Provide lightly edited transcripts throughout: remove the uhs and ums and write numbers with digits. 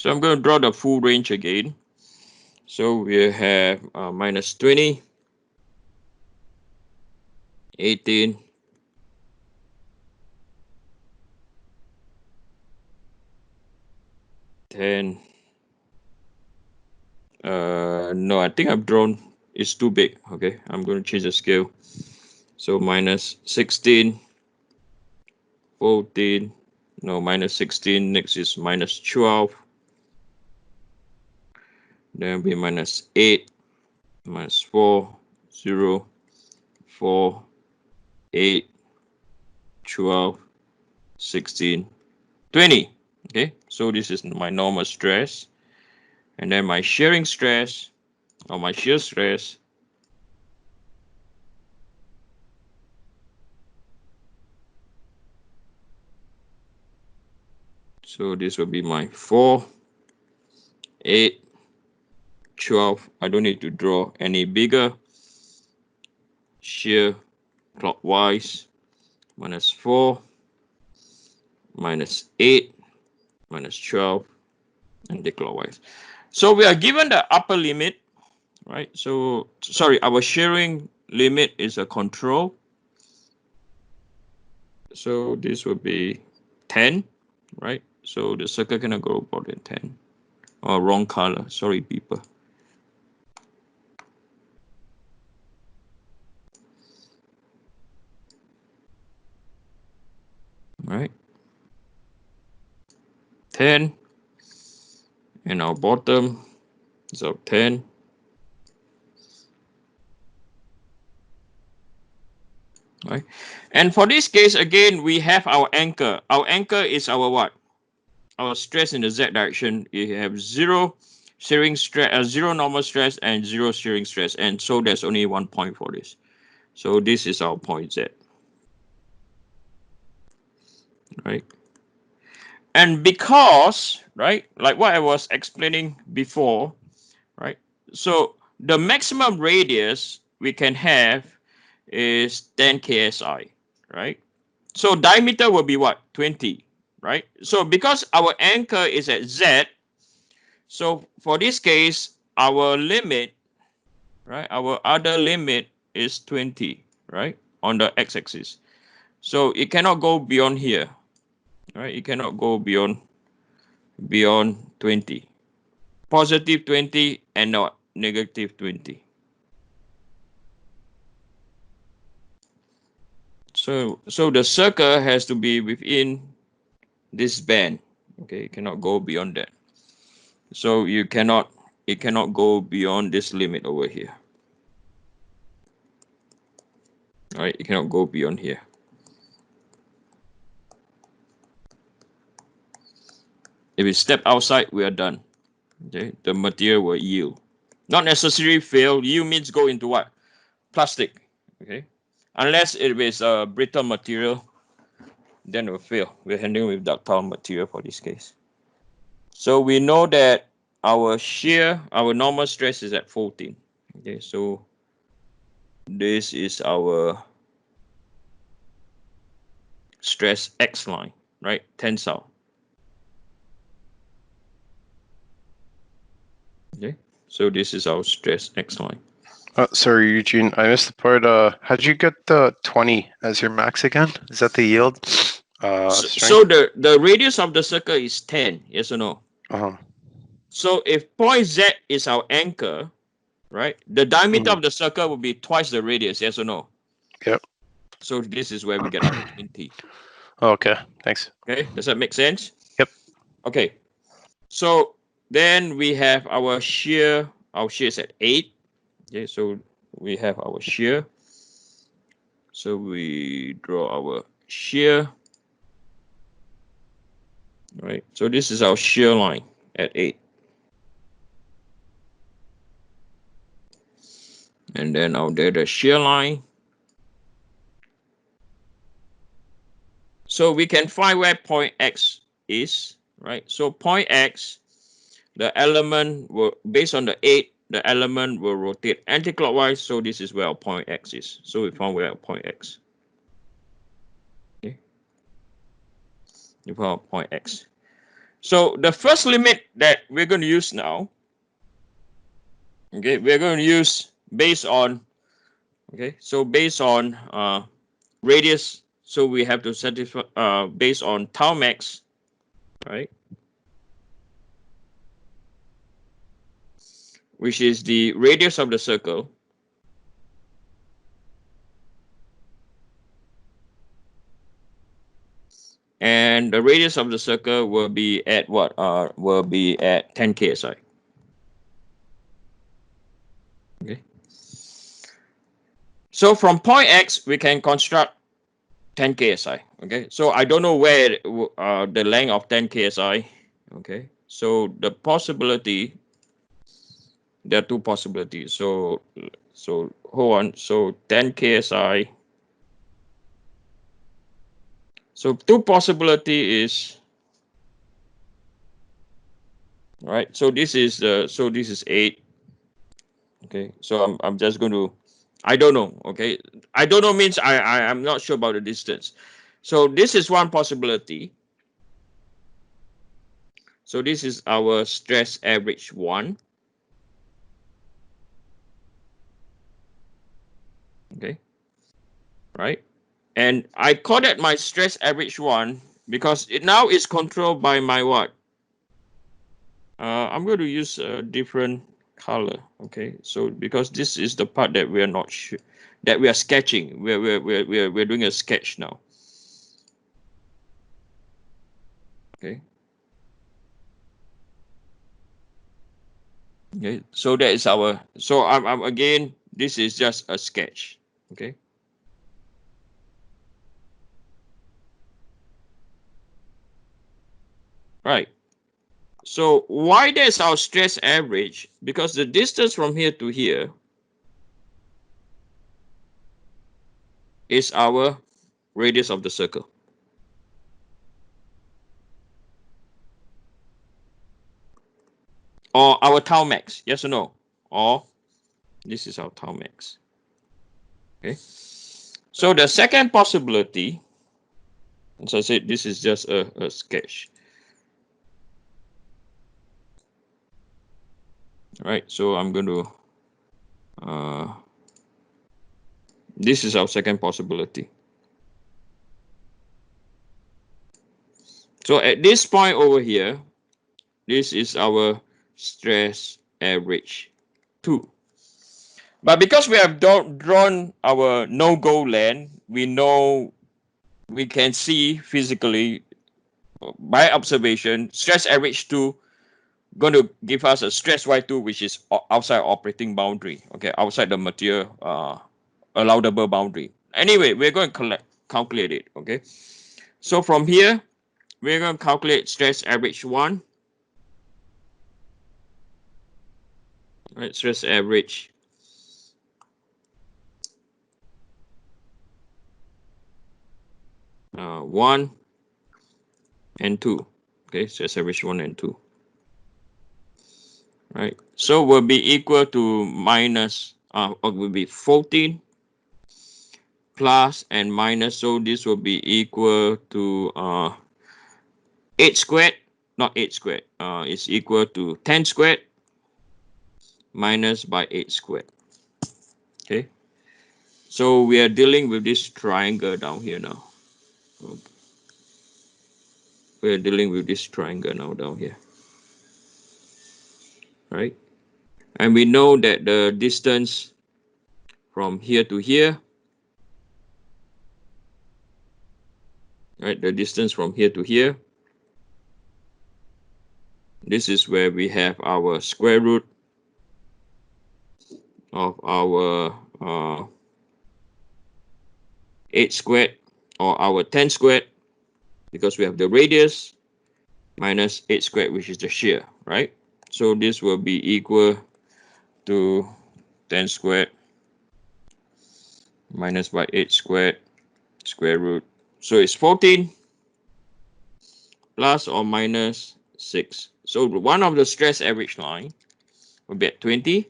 So I'm going to draw the full range again. So we have minus 20, 18, 10. No, I think I've drawn, it's too big. Okay, I'm going to change the scale. So minus 16, 14, no, minus 16. Next is minus 12. Then will be minus 8, minus 4, 0, 4, 8, 12, 16, 20. Okay, so this is my normal stress. And then my shearing stress, or my shear stress, so this will be my 4, 8, 12. I don't need to draw any bigger. Shear clockwise, minus 4, minus 8, minus 12, anti-clockwise. So we are given the upper limit, right? So, sorry, our shearing limit is a control. So this would be 10, right? So the circle cannot go more than 10. Oh, wrong color. Sorry, people. Right? 10. And our bottom is of 10. Right? And for this case, again, we have our anchor. Our anchor is our what? Our stress in the Z direction. You have zero shearing stress, zero normal stress, and zero shearing stress. And so there's only 1 point for this. So this is our point Z. Right? And because, right, like what I was explaining before, right? So the maximum radius we can have is 10 ksi, right? So diameter will be what? 20, right? So because our anchor is at Z, so for this case, our limit, right? Our other limit is 20, right? On the x-axis. So it cannot go beyond here, right? It cannot go beyond 20. Positive 20 and not negative 20. So the circle has to be within this band. Okay, it cannot go beyond that. So it cannot go beyond this limit over here. All right, it cannot go beyond here. If we step outside, we are done. Okay, the material will yield. Not necessarily fail. Yield means go into what? Plastic. Okay, unless it is a brittle material, then it will fail. We're handling with ductile material for this case. So we know that our shear, our normal stress is at 14. Okay, so this is our stress X line, right? Tensile. Okay, so this is our stress X line. Sorry, Eugene, I missed the part. How'd you get the 20 as your max again? Is that the yield? So the radius of the circle is 10, yes or no? Uh-huh. So if point Z is our anchor, right? The diameter of the circle will be twice the radius, yes or no? Yep. So this is where we get our 20. Okay, thanks. Okay, does that make sense? Yep. Okay, so then we have our shear. Our shear is at 8. Okay, so we have our shear. So we draw our shear. Right, so this is our shear line at 8. And then out there, the shear line. So we can find where point X is, right? So point X, the element will, based on the 8, the element will rotate anti-clockwise. So this is where our point X is. So we found where our point X. Okay. We found point X. So the first limit that we're going to use now, okay, we're going to use based on, okay, so based on radius, so we have to satisfy based on tau max, right, which is the radius of the circle, and the radius of the circle will be at what? Will be at 10 ksi. Okay. So from point X, we can construct 10 ksi. Okay. So I don't know where the length of 10 ksi. Okay. So the possibility, there are two possibilities. So hold on. So 10 ksi. So two possibility is, right. So this is this is 8. Okay. So I'm just going to, I don't know. Okay. I don't know means I'm not sure about the distance. So this is one possibility. So this is our stress average 1. Okay. Right. And I call that my stress average 1 because it now is controlled by my what? I'm going to use a different color. Okay. So because this is the part that we are not sure, that we are sketching. We're doing a sketch now. Okay. Okay. So that is our, so I'm again, this is just a sketch. Okay. Right. So why there's our stress average? Because the distance from here to here is our radius of the circle. Or our tau max, yes or no? Or this is our tau max. Okay. So the second possibility, as I said, this is just a sketch. All right. So I'm going to, this is our second possibility. So at this point over here, this is our stress average 2. But because we have drawn our no-go land, we know, we can see physically by observation, stress average 2 going to give us a stress Y2, which is outside operating boundary, okay, outside the material allowable boundary. Anyway, we're going to calculate it, okay. So from here, we're going to calculate stress average 1, right, stress average 1 and 2, okay, stress average 1 and 2. Right, so will be equal to minus, or will be 14 plus and minus, so this will be equal to 8 squared, not 8 squared, is equal to 10 squared minus by 8 squared. Okay, so we are dealing with this triangle down here now. We are dealing with this triangle now down here, right? And we know that the distance from here to here, right, the distance from here to here, this is where we have our square root of our 8 squared or our 10 squared, because we have the radius minus 8 squared, which is the shear, right? So this will be equal to 10 squared minus by 8 squared square root. So it's 14 plus or minus 6. So one of the stress average line will be at 20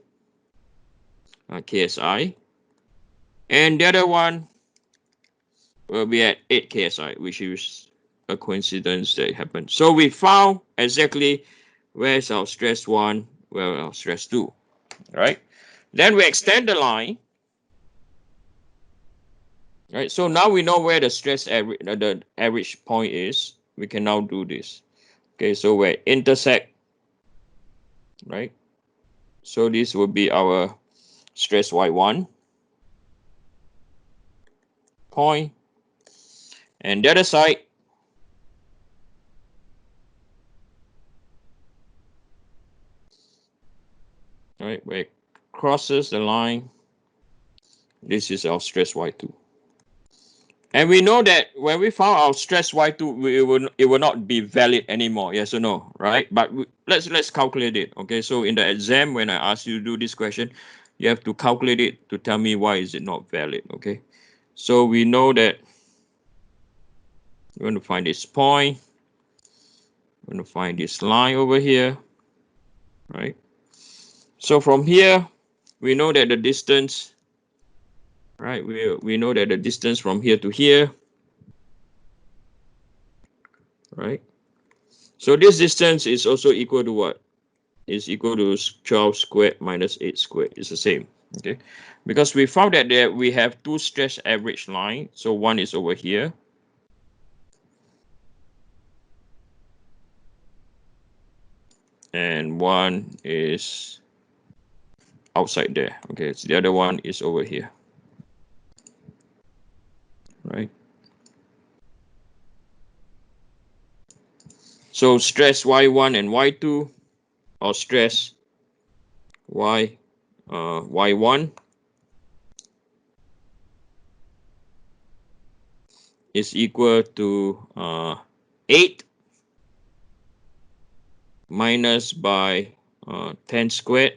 KSI, and the other one will be at 8 KSI, which is a coincidence that it happened. So we found exactly where's our stress 1, where our stress 2, right? Then we extend the line, right? So now we know where the stress average, the average point is. We can now do this. Okay, so where intersect, right? So this will be our stress Y1 point, and the other side, right, where it crosses the line, this is our stress Y2. And we know that when we found our stress Y2, it will not be valid anymore. Yes or no, right? But let's calculate it. Okay, so in the exam, when I ask you to do this question, you have to calculate it to tell me why is it not valid. Okay, so we know that we're going to find this point. We're going to find this line over here, right? So from here, we know that the distance, right? We know that the distance from here to here, right? So this distance is also equal to what? Is equal to 12 squared minus 8 squared. It's the same, okay? Because we found that there we have two stress average line. So one is over here. And one is outside there. Okay, so the other one is over here, right? So stress Y1 and Y2, or stress Y1 is equal to 8 minus by 10 squared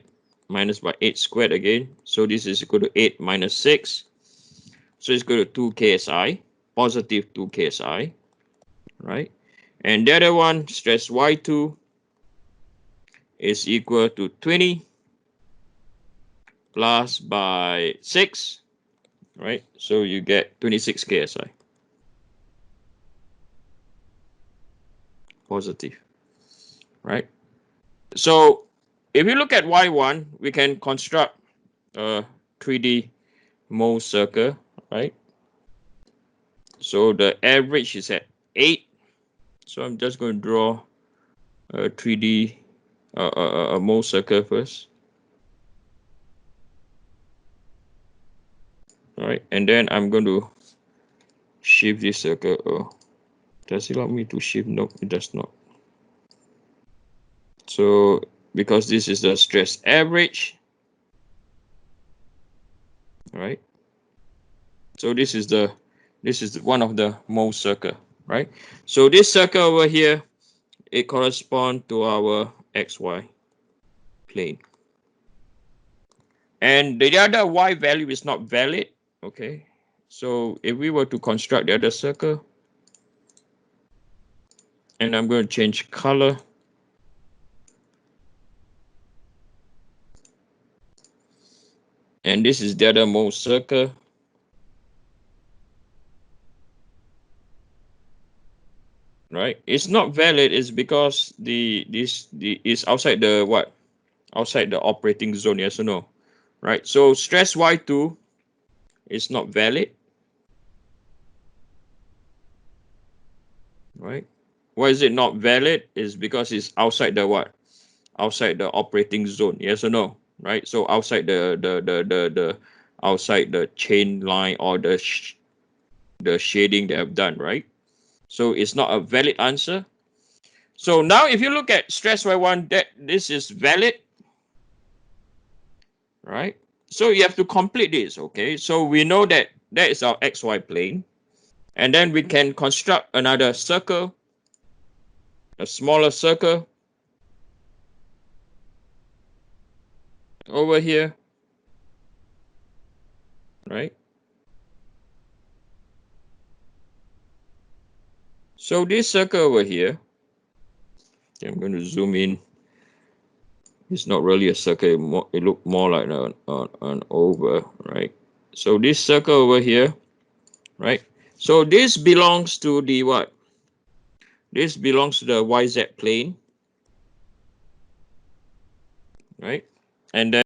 minus by 8 squared again. So this is equal to 8 minus 6. So it's equal to 2 KSI, positive 2 KSI, right? And the other one, stress Y2, is equal to 20 plus by 6, right? So you get 26 KSI, positive, right? So if you look at Y1, we can construct a 3D Mohr circle, right? So the average is at 8. So I'm just going to draw a 3D a Mohr circle first. All right, and then I'm going to shift this circle. Oh, does it allow me to shift? No, it does not. So because this is the stress average, right? So this is one of the Mohr circle, right? So this circle over here, it corresponds to our XY plane. And the other Y value is not valid, okay? So if we were to construct the other circle, and I'm going to change color, and this is the other Mohr circle, right? It's not valid is because the is outside the what? Outside the operating zone, yes or no? Right? So stress Y2 is not valid, right? Why is it not valid? Is because it's outside the what? Outside the operating zone, yes or no? Right? So outside the outside the chain line or the shading that I've done, right? So it's not a valid answer. So now if you look at stress Y1, that this is valid, right? So you have to complete this, okay? So we know that that is our XY plane. And then we can construct another circle, a smaller circle over here, right? So this circle over here, I'm going to zoom in. It's not really a circle. It looks more like an oval, right? So this circle over here, right? So this belongs to the what? This belongs to the YZ plane, right? And then